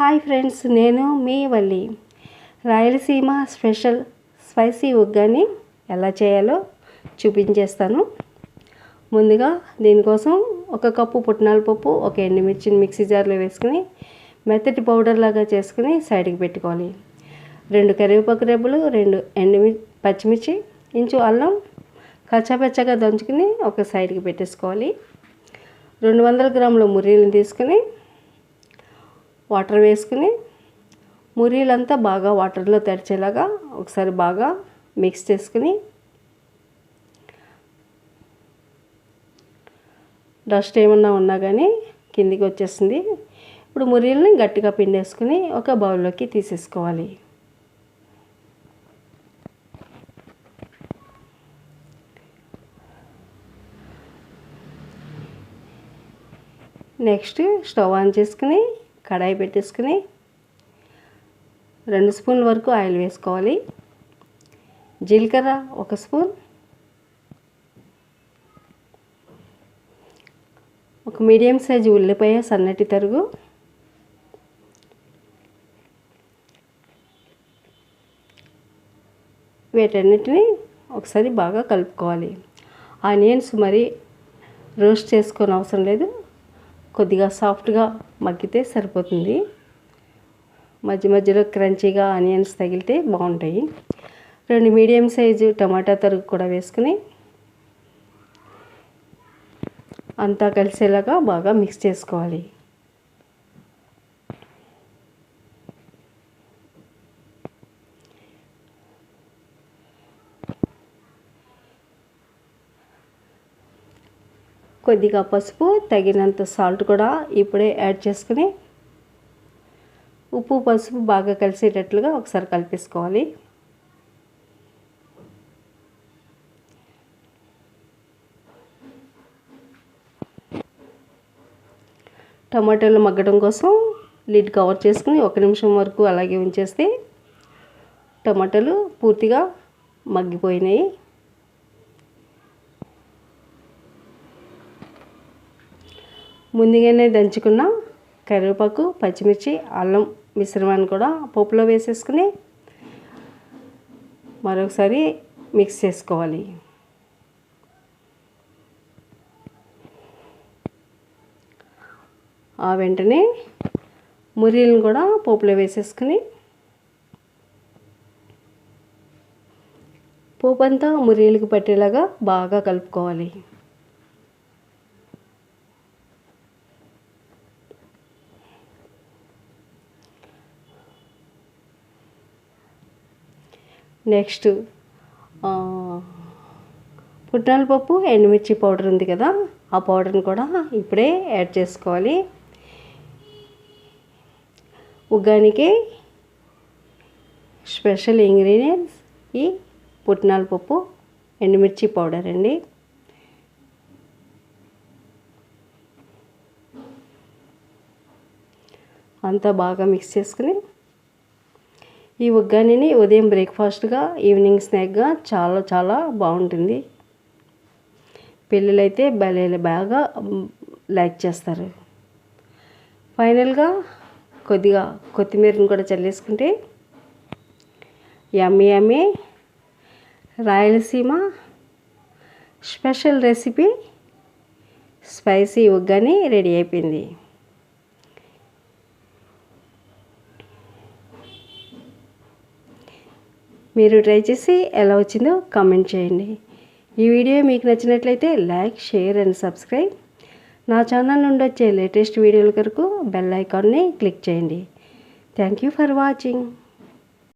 Hi friends, నేను మీ Valli. Rayalaseema special spicy uggani ఎలా చేయాలో చూపించేస్తాను. ముందుగా దీనికోసం ఒక కప్పు పుట్నాల పప్పు, ఒక ఎండుమిర్చిని మిక్సీ జార్లో వేసుకుని మెత్తటి పౌడర్ లాగా చేసుకుని సైడ్కి పెట్టుకోవాలి. 2 కరివేపాకు రెబ్బలు, 2 పచ్చిమిర్చి, ఇంచు అల్లం కచ్చాపచ్చగా దంచుకుని ఒక సైడ్కి పెట్టేసుకోవాలి. 200 గ్రాముల ముర్రీలను తీసుకుని వాటర్ వేసుకుని ముర్రీలంతా బాగా వాటర్లో తడిచేలాగా ఒకసారి బాగా మిక్స్ చేసుకుని డస్ట్ ఏమన్నా ఉన్నా కానీ కిందికి వచ్చేస్తుంది. ఇప్పుడు ముర్రీలని గట్టిగా పిండేసుకుని ఒక బౌల్లోకి తీసేసుకోవాలి. నెక్స్ట్ స్టవ్ ఆన్ చేసుకుని కడాయి పెట్టేసుకుని 2 స్పూన్ల వరకు ఆయిల్ వేసుకోవాలి. జీలకర్ర 1 స్పూన్, ఒక మీడియం సైజు ఉల్లిపాయ సన్నటి తరుగు, వీటన్నిటిని ఒకసారి బాగా కలుపుకోవాలి. ఆనియన్స్ మరి రోస్ట్ చేసుకొని అవసరం లేదు, కొద్దిగా సాఫ్ట్గా మగ్గితే సరిపోతుంది. మధ్య మధ్యలో క్రంచీగా ఆనియన్స్ తగిలితే బాగుంటాయి. 2 మీడియం సైజు టమాటా తరుగు కూడా వేసుకుని అంతా కలిసేలాగా బాగా మిక్స్ చేసుకోవాలి. కొద్దిగా పసుపు, తగినంత సాల్ట్ కూడా ఇప్పుడే యాడ్ చేసుకుని ఉప్పు పసుపు బాగా కలిసేటట్లుగా ఒకసారి కలిపేసుకోవాలి. టమాటాలు మగ్గడం కోసం లిడ్ కవర్ చేసుకుని 1 నిమిషం వరకు అలాగే ఉంచేస్తే టమాటాలు పూర్తిగా మగ్గిపోయినాయి. ముందుగానే దంచుకున్న కరివేపాకు, పచ్చిమిర్చి, అల్లం మిశ్రమాన్ని కూడా పప్పులో వేసేసుకుని మరొకసారి మిక్స్ చేసుకోవాలి. ఆ వెంటనే ముర్రీలను కూడా పోపులో వేసేసుకుని పోపు అంతా ముర్రీలకు పట్టేలాగా బాగా కలుపుకోవాలి. నెక్స్ట్ పుట్నాల పప్పు, ఎండుమిర్చి పౌడర్ ఉంది కదా, ఆ పౌడర్ని కూడా ఇప్పుడే యాడ్ చేసుకోవాలి. ఉగ్గానికి స్పెషల్ ఇంగ్రీడియంట్స్ ఈ పుట్నాల పప్పు, ఎండుమిర్చి పౌడర్ అండి. అంతా బాగా మిక్స్ చేసుకుని ఈ ఉగ్గానిని ఉదయం బ్రేక్ఫాస్ట్గా, ఈవినింగ్ స్నాక్గా చాలా చాలా బాగుంటుంది. పిల్లలైతే బాగా లైక్ చేస్తారు. ఫైనల్గా కొద్దిగా కొత్తిమీరని కూడా చల్లేసుకుంటే yummy yummy Rayalaseema special recipe spicy ఉగ్గాని రెడీ అయిపోయింది. మీరు ట్రై చేసి ఎలా వచ్చిందో కామెంట్ చేయండి. ఈ వీడియో మీకు నచ్చినట్లయితే లైక్, షేర్ అండ్ సబ్స్క్రైబ్. నా ఛానల్ నుండి వచ్చే లేటెస్ట్ వీడియోల కొరకు బెల్ ఐకాన్ని క్లిక్ చేయండి. Thank you for watching.